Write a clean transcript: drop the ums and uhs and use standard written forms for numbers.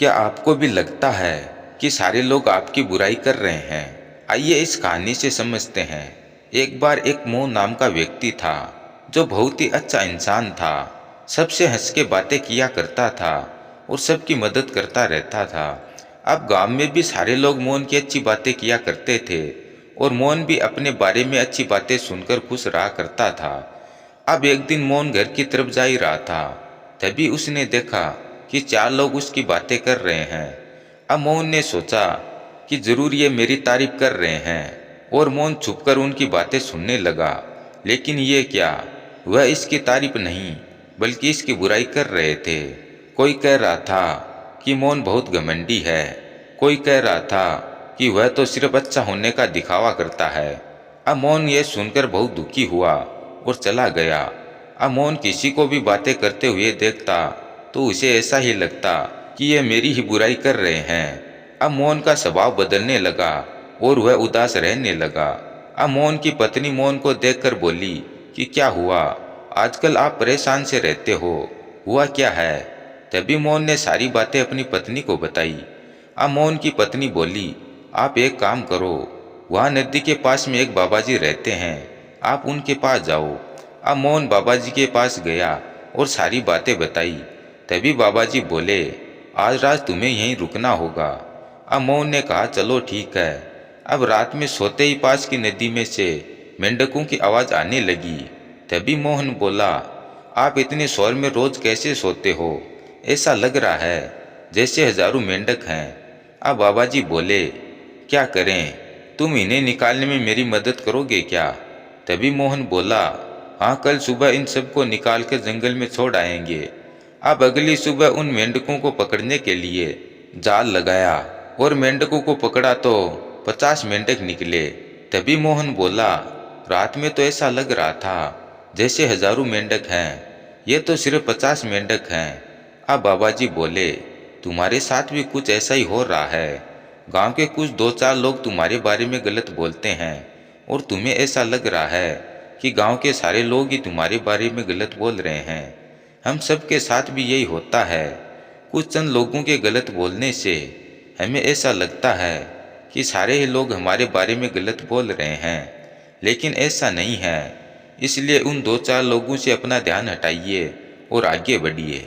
क्या आपको भी लगता है कि सारे लोग आपकी बुराई कर रहे हैं? आइए इस कहानी से समझते हैं। एक बार एक मोहन नाम का व्यक्ति था जो बहुत ही अच्छा इंसान था। सबसे हंस के बातें किया करता था और सबकी मदद करता रहता था। अब गांव में भी सारे लोग मोहन की अच्छी बातें किया करते थे और मोहन भी अपने बारे में अच्छी बातें सुनकर खुश रहा करता था। अब एक दिन मोहन घर की तरफ जा ही रहा था, तभी उसने देखा कि चार लोग उसकी बातें कर रहे हैं। अब मोहन ने सोचा कि जरूर ये मेरी तारीफ कर रहे हैं और मोहन छुपकर उनकी बातें सुनने लगा। लेकिन ये क्या, वह इसकी तारीफ नहीं बल्कि इसकी बुराई कर रहे थे। कोई कह रहा था कि मोहन बहुत घमंडी है, कोई कह रहा था कि वह तो सिर्फ अच्छा होने का दिखावा करता है। अब मोहन ये सुनकर बहुत दुखी हुआ और चला गया। अब मोहन किसी को भी बातें करते हुए देखता तो उसे ऐसा ही लगता कि ये मेरी ही बुराई कर रहे हैं। अब मोहन का स्वभाव बदलने लगा और वह उदास रहने लगा। अब मोहन की पत्नी मोहन को देखकर बोली कि क्या हुआ, आजकल आप परेशान से रहते हो, हुआ क्या है? तभी मोहन ने सारी बातें अपनी पत्नी को बताई। अब मोहन की पत्नी बोली, आप एक काम करो, वहाँ नदी के पास में एक बाबा जी रहते हैं, आप उनके पास जाओ। अब मोहन बाबा जी के पास गया और सारी बातें बताई। तभी बाबा जी बोले, आज रात तुम्हें यहीं रुकना होगा। अब मोहन ने कहा, चलो ठीक है। अब रात में सोते ही पास की नदी में से मेंढकों की आवाज़ आने लगी। तभी मोहन बोला, आप इतने शोर में रोज कैसे सोते हो? ऐसा लग रहा है जैसे हजारों मेंढक हैं। अब बाबा जी बोले, क्या करें, तुम इन्हें निकालने में मेरी मदद करोगे क्या? तभी मोहन बोला, हाँ, कल सुबह इन सबको निकाल कर जंगल में छोड़ आएंगे। अब अगली सुबह उन मेंढकों को पकड़ने के लिए जाल लगाया और मेंढकों को पकड़ा तो 50 मेंढक निकले। तभी मोहन बोला, रात में तो ऐसा लग रहा था जैसे हजारों मेंढक हैं, ये तो सिर्फ 50 मेंढक हैं। अब बाबा जी बोले, तुम्हारे साथ भी कुछ ऐसा ही हो रहा है। गांव के कुछ दो चार लोग तुम्हारे बारे में गलत बोलते हैं और तुम्हें ऐसा लग रहा है कि गांव के सारे लोग ही तुम्हारे बारे में गलत बोल रहे हैं। हम सब के साथ भी यही होता है। कुछ चंद लोगों के गलत बोलने से हमें ऐसा लगता है कि सारे ही लोग हमारे बारे में गलत बोल रहे हैं, लेकिन ऐसा नहीं है। इसलिए उन दो चार लोगों से अपना ध्यान हटाइए और आगे बढ़िए।